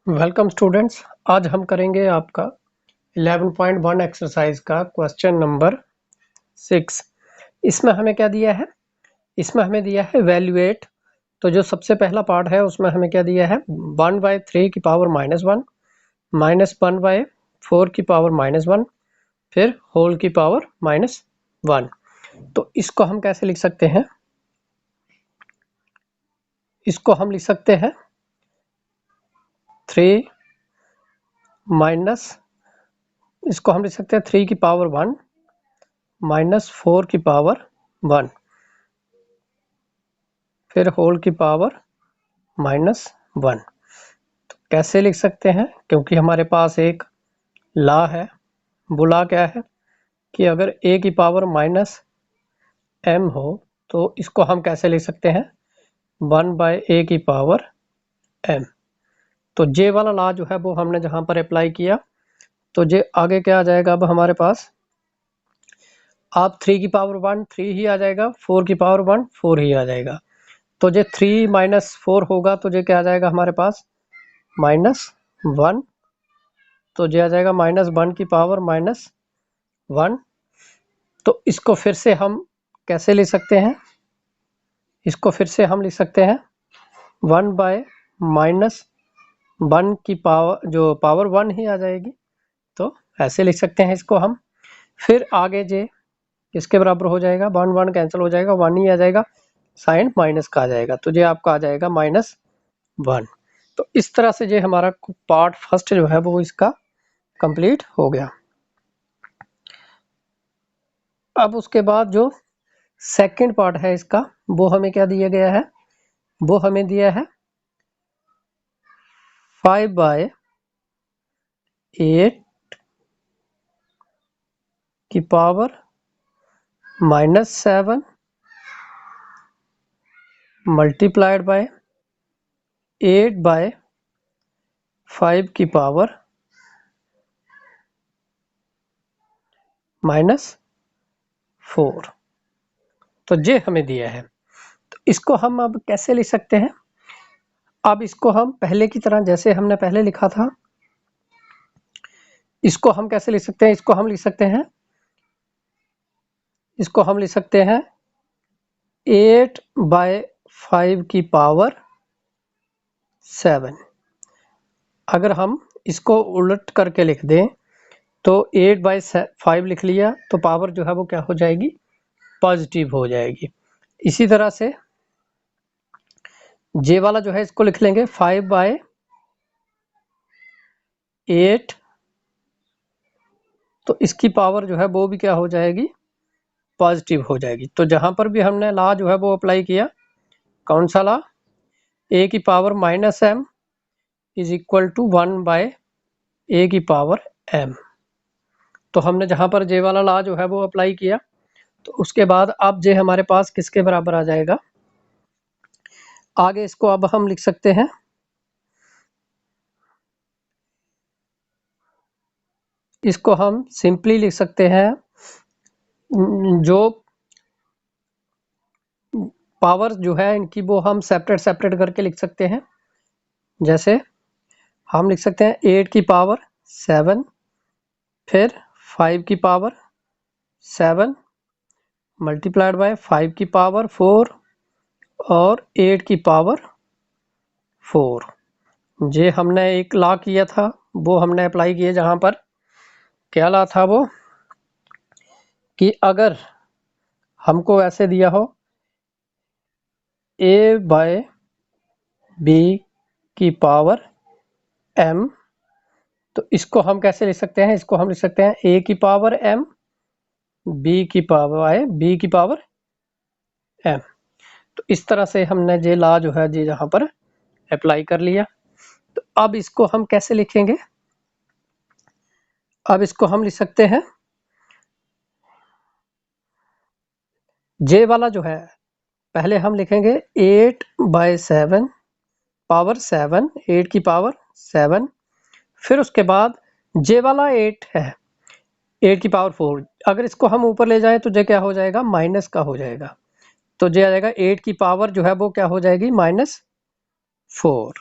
Welcome students. आज हम करेंगे आपका 11.1 एक्सरसाइज का क्वेश्चन नंबर 6। इसमें हमें क्या दिया है? इसमें हमें दिया है वैल्यूएट। तो जो सबसे पहला पार्ट है उसमें हमें क्या दिया है? 1/3 की पावर -1 -1/4 की पावर -1 फिर होल की पावर -1। तो इसको हम कैसे लिख सकते हैं? इसको हम लिख सकते हैं 3 माइनस, इसको हम लिख सकते हैं 3 की पावर 1 -4 की पावर 1 फिर होल की पावर -1। तो कैसे लिख सकते हैं? क्योंकि हमारे पास एक लॉ है। वो लॉ क्या है कि अगर a की पावर -m हो तो इसको हम कैसे लिख सकते हैं? 1/a की पावर m। तो j वाला लॉ जो है वो हमने जहां पर अप्लाई किया तो j आगे क्या आ जाएगा? अब हमारे पास आप 3 की पावर 1 3 ही आ जाएगा, 4 की पावर 1 4 ही आ जाएगा। तो जो 3 - 4 होगा तो जो क्या आ जाएगा हमारे पास? -1। तो जो आ जाएगा -1 की पावर -1। तो इसको फिर से हम कैसे लिख सकते हैं? इसको फिर से हम लिख सकते हैं 1/-1 की पावर, जो पावर 1 ही आ जाएगी। तो ऐसे लिख सकते हैं इसको हम। फिर आगे जे इसके बराबर हो जाएगा, 1 1 कैंसिल हो जाएगा, 1 ही आ जाएगा, साइन माइनस का आ जाएगा। तो ये आपका आ जाएगा -1। तो इस तरह से जो हमारा पार्ट फर्स्ट जो है वो इसका कंप्लीट हो गया। अब उसके बाद जो सेकंड पार्ट है इसका, वो हमें क्या दिया गया है? वो हमें दिया है 5/8 की पावर -7 मल्टीप्लाइड बाय 8/5 की पावर -4। तो ये हमें दिया है। तो इसको हम अब कैसे लिख सकते हैं? अब इसको हम पहले की तरह, जैसे हमने पहले लिखा था, इसको हम कैसे लिख सकते हैं? इसको हम लिख सकते हैं 8/5 की पावर 7। अगर हम इसको उलट करके लिख दें तो 8/5 लिख लिया तो पावर जो है वो क्या हो जाएगी? पॉजिटिव हो जाएगी। इसी तरह से जे वाला जो है इसको लिख लेंगे 5/8। तो इसकी पावर जो है वो भी क्या हो जाएगी? पॉजिटिव हो जाएगी। तो जहां पर भी हमने लॉ जो है वो अप्लाई किया, कौन सा लॉ? a की power -m is equal to 1/a की पावर m। तो हमने जहां पर जे वाला लॉ जो है वो अप्लाई किया तो उसके बाद अब जे हमारे पास किसके बराबर आ जाएगा? आगे इसको अब हम लिख सकते हैं, इसको हम सिंपली लिख सकते हैं, जो पावर जो है इनकी वो हम सेपरेट करके लिख सकते हैं। जैसे हम लिख सकते हैं 8 की पावर 7 फिर 5 की पावर 7 मल्टीप्लाइड बाय 5 की पावर 4 और 8 की पावर 4। ये हमने एक लॉ किया था, वो हमने अप्लाई किया, जहां पर क्या लॉ था वो कि अगर हमको ऐसे दिया हो a/b की पावर m, तो इसको हम कैसे लिख सकते हैं? इसको हम लिख सकते हैं a की पावर m b की पावर m। तो इस तरह से हमने ये लॉ जो है जी यहाँ पर अप्लाई कर लिया। तो अब इसको हम कैसे लिखेंगे? अब इसको हम लिख सकते हैं, जे वाला जो है पहले हम लिखेंगे 8/7 पावर 7, 8 की पावर 7। फिर उसके बाद जे वाला 8 है, 8 की पावर 4। अगर इसको हम ऊपर ले जाएं तो जे क्या हो जाएगा? माइनस का हो जाएगा। तो जे आ जाएगा 8 की पावर जो है वो क्या हो जाएगी? -4।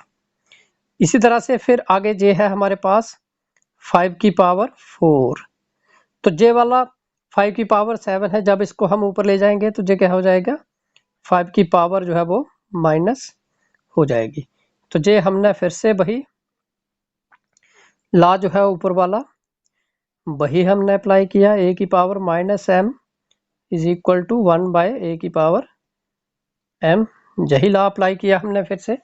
इसी तरह से फिर आगे जे है हमारे पास 5 की पावर 4, तो जे वाला 5 की पावर 7 है, जब इसको हम ऊपर ले जाएंगे तो जे क्या हो जाएगा, 5 की पावर जो है वो माइनस हो जाएगी। तो जे हमने फिर से वही ला जो है ऊपर वाला वही हमने अप्लाई किया, ए की power minus M is equal to 1 by A की पावर एम, यही ला अप्लाई किया हमने फिर से।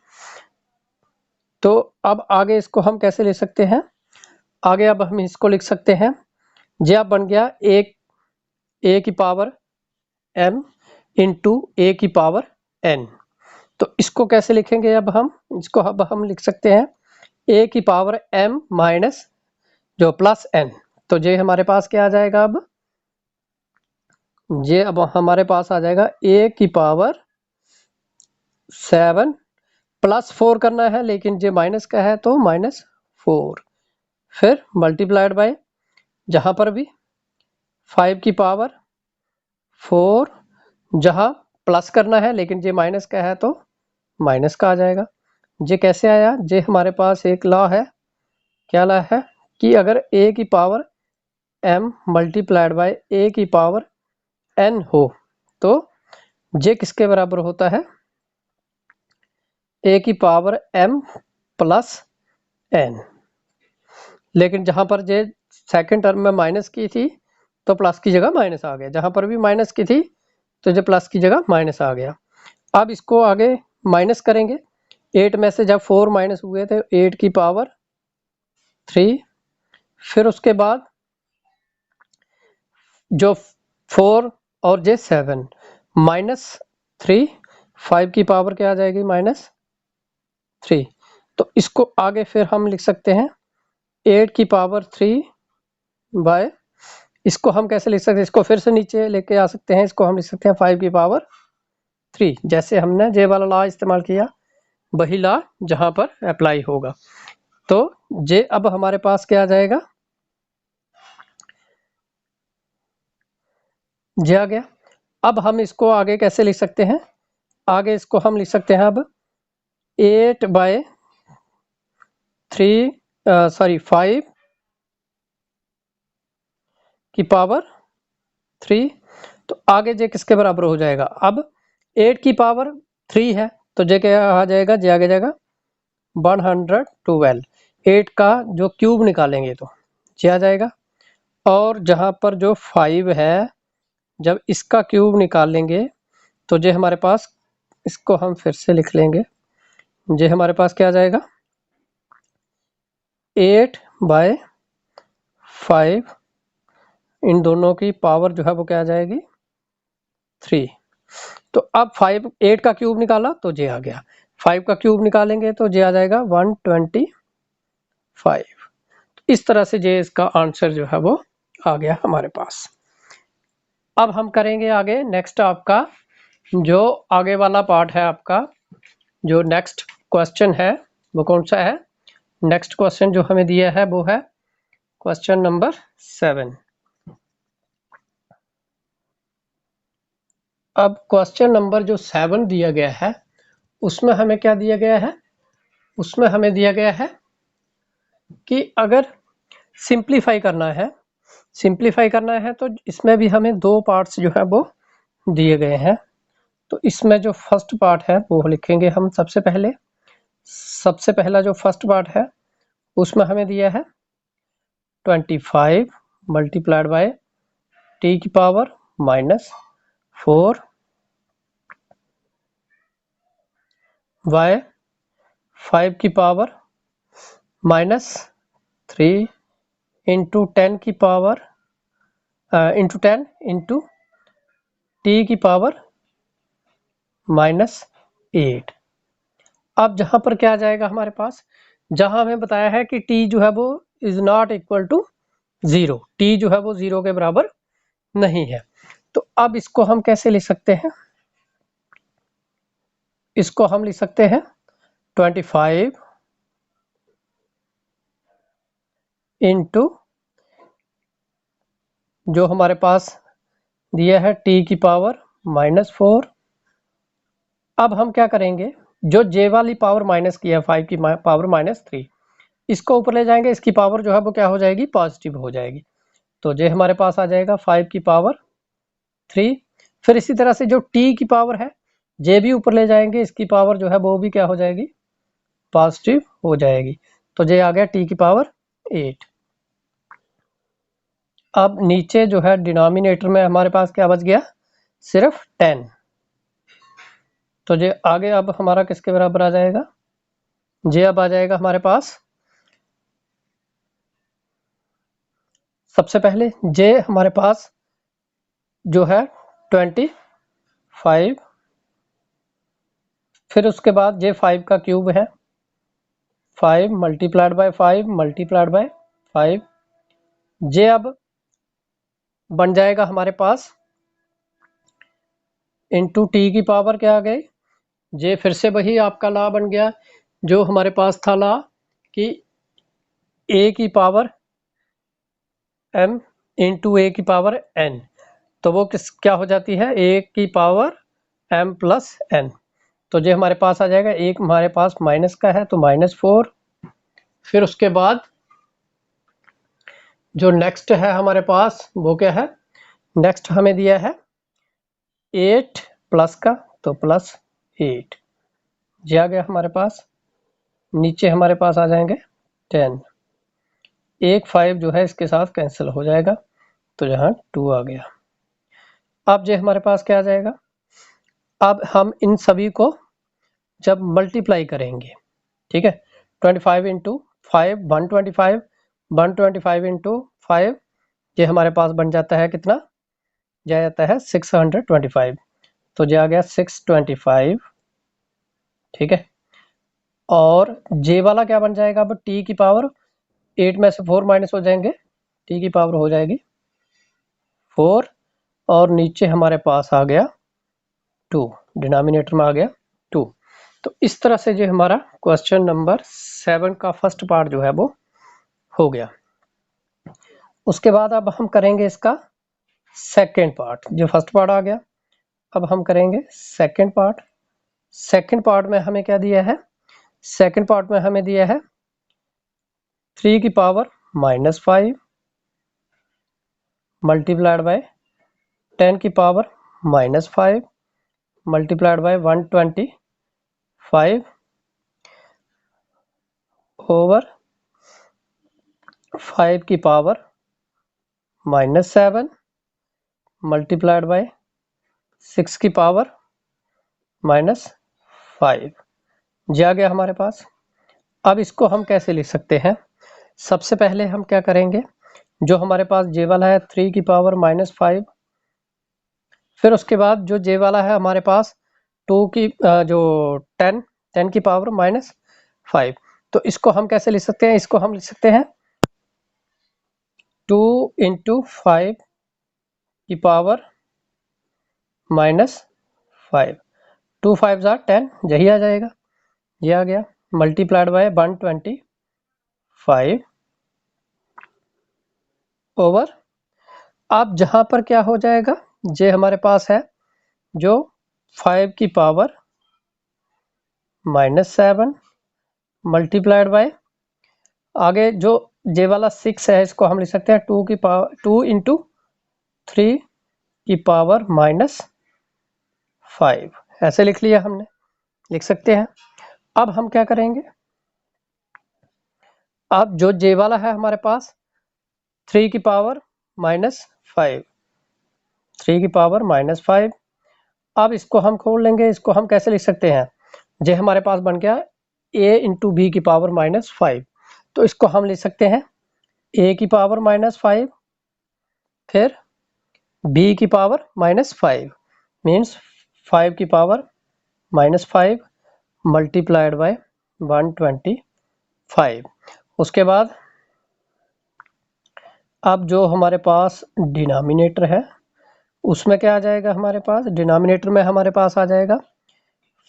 तो अब आगे इसको हम कैसे ले सकते हैं, आगे अब हम इसको लिख सकते हैं, जे अब बन गया एक ए की पावर एम इंटू ए की पावर एन। तो इसको कैसे लिखेंगे, अब हम इसको अब हम लिख सकते हैं ए की पावर एम माइनस जो प्लस एन। तो ये हमारे पास क्या आ जाएगा, अब ये अब हमारे पास आ जाएगा ए की पावर 7 प्लस 4 करना है, लेकिन ये माइनस का है तो माइनस 4, फिर मल्टीप्लाइड बाय जहां पर भी 5 की पावर 4, जहां प्लस करना है लेकिन ये माइनस का है तो माइनस का आ जाएगा। ये कैसे आया, ये हमारे पास एक लॉ है, क्या लॉ है कि अगर ए की power M multiplied by A की पावर एन हो तो जे किसके बराबर होता है, ए की पावर एम प्लस एन। लेकिन जहां पर जे सेकंड टर्म में माइनस की थी तो प्लस की जगह माइनस आ गया, जहां पर भी माइनस की थी तो जो प्लस की जगह माइनस आ गया। अब इसको आगे माइनस करेंगे, 8 में से जब 4 माइनस हुए थे 8 की पावर 3, फिर उसके बाद जो 4 और जे 7 माइनस 3, 5 की पावर क्या आ जाएगी माइनस 3। तो इसको आगे फिर हम लिख सकते हैं 8 की पावर 3 बाय, इसको हम कैसे लिख सकते हैं, इसको फिर से नीचे लेके आ सकते हैं, इसको हम लिख सकते हैं 5 की पावर 3, जैसे हमने जे वाला लॉ इस्तेमाल किया वही लॉ जहां पर अप्लाई होगा। तो जे अब हमारे पास क्या आ जाएगा, जे आ गया। अब हम इसको आगे कैसे लिख सकते हैं, आगे इसको हम लिख सकते हैं अब 8 बाय 3 सॉरी 5 की पावर 3, तो आगे जे किसके बराबर हो जाएगा, अब 8 की पावर 3 है तो जे क्या आ जाएगा, जे आगे जाएगा 112, 8 का जो क्यूब निकालेंगे तो जे आ जाएगा, और जहां पर जो 5 है जब इसका क्यूब निकालेंगे तो जे हमारे पास, इसको हम फिर से लिख लेंगे, जे हमारे पास क्या आ जाएगा 8 बाय 5, इन दोनों की पावर जो है वो क्या आ जाएगी 3। तो अब 5 8 का क्यूब निकाला तो जे आ गया, 5 का क्यूब निकालेंगे तो जे आ जाएगा 125। इस तरह से जे इसका आंसर जो है वो आ गया हमारे पास। अब हम करेंगे आगे नेक्स्ट, आपका जो आगे वाला पार्ट है, आपका जो नेक्स्ट क्वेश्चन है वो कौन सा है, नेक्स्ट क्वेश्चन जो हमें दिया है वो है क्वेश्चन नंबर 7। अब क्वेश्चन नंबर जो 7 दिया गया है उसमें हमें क्या दिया गया है, उसमें हमें दिया गया है कि अगर सिंप्लीफाई करना है, सिंप्लीफाई करना है तो इसमें भी हमें दो पार्ट्स जो है वो दिए गए हैं। तो इसमें जो फर्स्ट पार्ट है वो लिखेंगे हम सबसे पहले, सबसे पहला जो फर्स्ट पार्ट है उसमें हमें दिया है 25 मल्टीप्लाइड बाय टी की पावर -4 बाय 5 की पावर -3 इंटू 10 की पावर इंटू 10 इंटू टी की पावर -8। अब जहां पर क्या आ जाएगा हमारे पास, जहां हमें बताया है कि टी जो है वो is not equal to 0, t जो है वो 0 के बराबर नहीं है। तो अब इसको हम कैसे लिख सकते हैं, इसको हम लिख सकते हैं 25 इंटू जो हमारे पास दिया है टी की पावर -4। अब हम क्या करेंगे, जो जे वाली पावर माइनस की है 5 की पावर -3, इसको ऊपर ले जाएंगे, इसकी पावर जो है वो क्या हो जाएगी, पॉजिटिव हो जाएगी। तो जे हमारे पास आ जाएगा 5 की पावर 3। फिर इसी तरह से जो टी की पावर है, जे भी ऊपर ले जाएंगे, इसकी पावर जो है वो भी क्या हो जाएगी, पॉजिटिव हो जाएगी। तो जे आ गया टी की पावर 8। अब नीचे जो है डिनोमिनेटर में हमारे पास क्या बच गया, सिर्फ 10। तो जे आगे अब हमारा किसके बराबर आ जाएगा, जे अब आ जाएगा हमारे पास, सबसे पहले जे हमारे पास जो है 25, फिर उसके बाद जे 5 का क्यूब है, 5 मल्टीप्लाइड बाय 5 मल्टीप्लाइड बाय 5। जे अब बन जाएगा हमारे पास इंटू टी की पावर क्या आ गई, जे फिर से वही आपका लॉ बन गया जो हमारे पास था लॉ कि ए की पावर m इंटू ए की पावर n। तो वो क्या हो जाती है, ए की पावर m प्लस n। तो जो हमारे पास आ जाएगा, एक हमारे पास माइनस का है तो -4। फिर उसके बाद जो नेक्स्ट है हमारे पास वो क्या है, नेक्स्ट हमें दिया है 8 प्लस का, तो +8 जी आ गया हमारे पास। नीचे हमारे पास आ जाएंगे 10, एक 5 जो है इसके साथ कैंसिल हो जाएगा, तो यहाँ 2 आ गया। अब जो हमारे पास क्या आ जाएगा, अब हम इन सभी को जब मल्टीप्लाई करेंगे, ठीक है, 25 इंटू 5 125, 125 इंटू 5, ये हमारे पास बन जाता है कितना, जाता है 625। तो जो आ गया 625, ठीक है। और जे वाला क्या बन जाएगा, अब टी की पावर 8 में से 4 माइनस हो जाएंगे, टी की पावर हो जाएगी 4, और नीचे हमारे पास आ गया 2, डिनोमिनेटर में आ गया 2। तो इस तरह से जो हमारा क्वेश्चन नंबर 7 का फर्स्ट पार्ट जो है वो हो गया। उसके बाद अब हम करेंगे इसका सेकेंड पार्ट, जो फर्स्ट पार्ट आ गया, अब हम करेंगे सेकेंड पार्ट। सेकेंड पार्ट में हमें क्या दिया है, सेकेंड पार्ट में हमें दिया है 3 की पावर -5 मल्टीप्लाइड बाय 10 की पावर -5 मल्टीप्लाइड बाय 125 ओवर 5 की पावर -7 मल्टीप्लाइड बाय 6 की पावर -5 जी आ गया हमारे पास। अब इसको हम कैसे लिख सकते हैं, सबसे पहले हम क्या करेंगे, जो हमारे पास जे वाला है 3 की पावर -5, फिर उसके बाद जो जे वाला है हमारे पास 2 की जो 10 की पावर -5, तो इसको हम कैसे लिख सकते हैं, इसको हम लिख सकते हैं 2 इंटू 5 की पावर -5, 2 5 10, यही आ जाएगा, ये आ गया, मल्टीप्लाइड बाय 125 ओवर। अब जहां पर क्या हो जाएगा, जे हमारे पास है जो 5 की पावर -7 मल्टीप्लाइड बाय, आगे जो जे वाला 6 है इसको हम लिख सकते हैं 2 की पावर 2 इंटू 3 की पावर -5, ऐसे लिख लिया हमने, लिख सकते हैं। अब हम क्या करेंगे, अब जो जे वाला है हमारे पास 3 की पावर -5, 3 की पावर -5, अब इसको हम खोल लेंगे, इसको हम कैसे लिख सकते हैं, जे हमारे पास बन गया a इंटू बी की पावर -5, तो इसको हम लिख सकते हैं a की पावर -5 फिर b की पावर -5 मीन्स 5 की पावर -5 मल्टीप्लाइड बाय 125। उसके बाद अब जो हमारे पास डिनोमिनेटर है उसमें क्या आ जाएगा, हमारे पास डिनोमिनेटर में हमारे पास आ जाएगा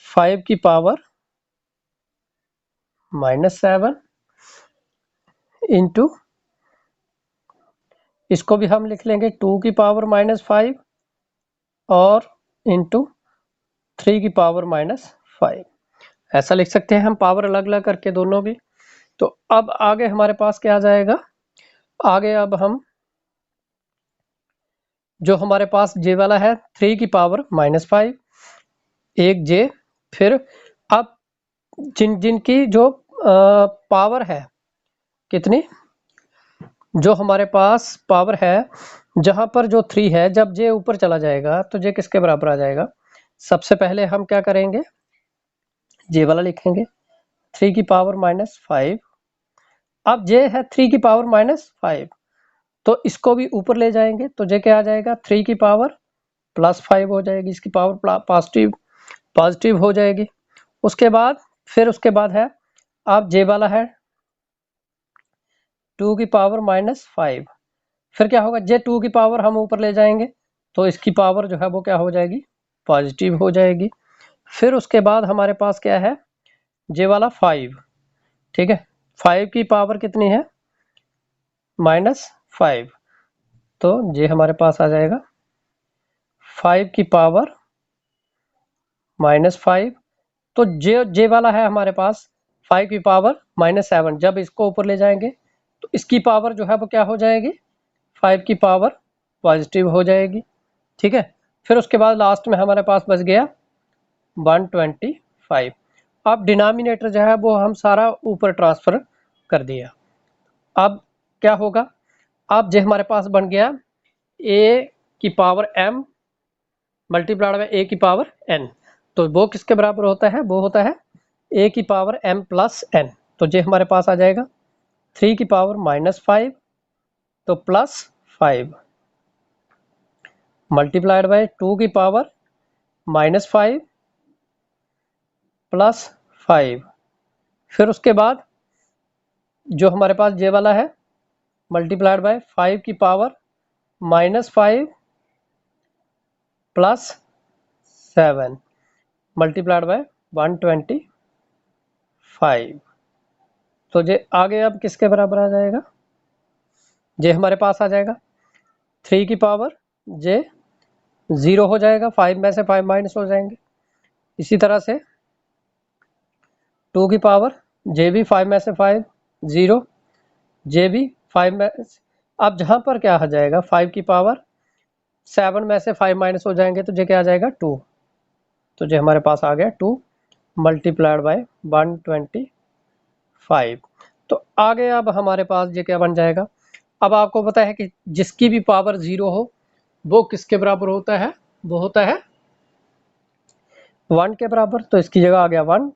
5 की पावर -7 इंटू, इसको भी हम लिख लेंगे 2 की पावर -5 और इंटू 3 की पावर -5, ऐसा लिख सकते हैं हम पावर अलग अलग करके दोनों की। तो अब आगे हमारे पास क्या आ जाएगा, आगे अब हम जो हमारे पास जे वाला है 3 की पावर -5, एक जे, फिर अब जिनकी जो पावर है कितनी, जो हमारे पास पावर है जहां पर जो 3 है, जब जे ऊपर चला जाएगा तो जे किसके बराबर आ जाएगा। सबसे पहले हम क्या करेंगे, जे वाला लिखेंगे 3 की पावर -5। अब जे है 3 की पावर -5, तो इसको भी ऊपर ले जाएंगे तो जे क्या आ जाएगा, 3 की पावर +5 हो जाएगी, इसकी पावर पॉजिटिव हो जाएगी। उसके बाद उसके बाद है अब जे वाला है 2 की पावर -5, फिर क्या होगा, जे 2 की पावर हम ऊपर ले जाएंगे तो इसकी पावर जो है वो क्या हो जाएगी, पॉजिटिव हो जाएगी। फिर उसके बाद हमारे पास क्या है, जे वाला 5, ठीक है, 5 की पावर कितनी है, -5, तो जे हमारे पास आ जाएगा 5 की पावर -5। तो जे वाला है हमारे पास 5 की पावर -7, जब इसको ऊपर ले जाएंगे तो इसकी पावर जो है वो क्या हो जाएगी, 5 की पावर पॉजिटिव हो जाएगी, ठीक है। फिर उसके बाद लास्ट में हमारे पास बच गया 125। अब डिनोमिनेटर जो है वो हम सारा ऊपर ट्रांसफर कर दिया। अब क्या होगा, अब जो हमारे पास बन गया a की power m multiplied by a की पावर n, तो वो किसके बराबर होता है, वो होता है a की पावर m प्लस n। तो जो हमारे पास आ जाएगा 3 की पावर -5 तो +5 मल्टीप्लाइड बाय 2 की पावर -5 +5, फिर उसके बाद जो हमारे पास जे वाला है मल्टीप्लाइड बाय 5 की पावर -5 +7 मल्टीप्लाइड बाय 125। तो जे आगे अब किसके बराबर आ जाएगा, जे हमारे पास आ जाएगा 3 की पावर जे 0 हो जाएगा, 5 में से 5 माइनस हो जाएंगे। इसी तरह से 2 की पावर जे भी 5 में से 5 0, जे भी 5 में, अब जहां पर क्या आ जाएगा 5 की पावर 7 में से 5 माइनस हो जाएंगे तो जे क्या आ जाएगा 2, तो जे हमारे पास आ गया 2 मल्टीप्लाइड बाय 125। तो आगे अब हमारे पास ये क्या बन जाएगा, अब आपको पता है कि जिसकी भी पावर 0 हो वो किसके बराबर होता है, वो होता है 1 के बराबर। तो इसकी जगह आ गया 1,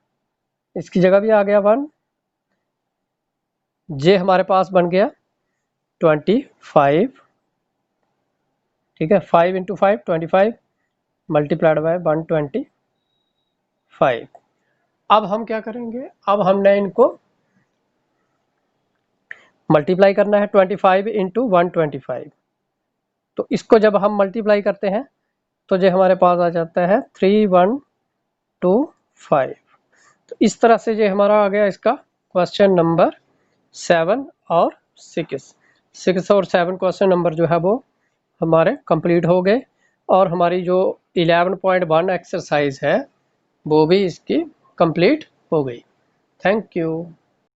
इसकी जगह भी आ गया 1, जे हमारे पास बन गया 25, ठीक है, 5 इंटू 5 25 मल्टीप्लाइड बाय 125। अब हम क्या करेंगे, अब हमने इनको मल्टीप्लाई करना है 25 इंटू 125। तो इसको जब हम मल्टीप्लाई करते हैं तो जो हमारे पास आ जाता है 3125। तो इस तरह से जो हमारा आ गया इसका क्वेश्चन नंबर 7 और 6 और 7 क्वेश्चन नंबर जो है वो हमारे कंप्लीट हो गए, और हमारी जो 11.1 एक्सरसाइज है वो भी इसकी कंप्लीट हो गई। Thank you.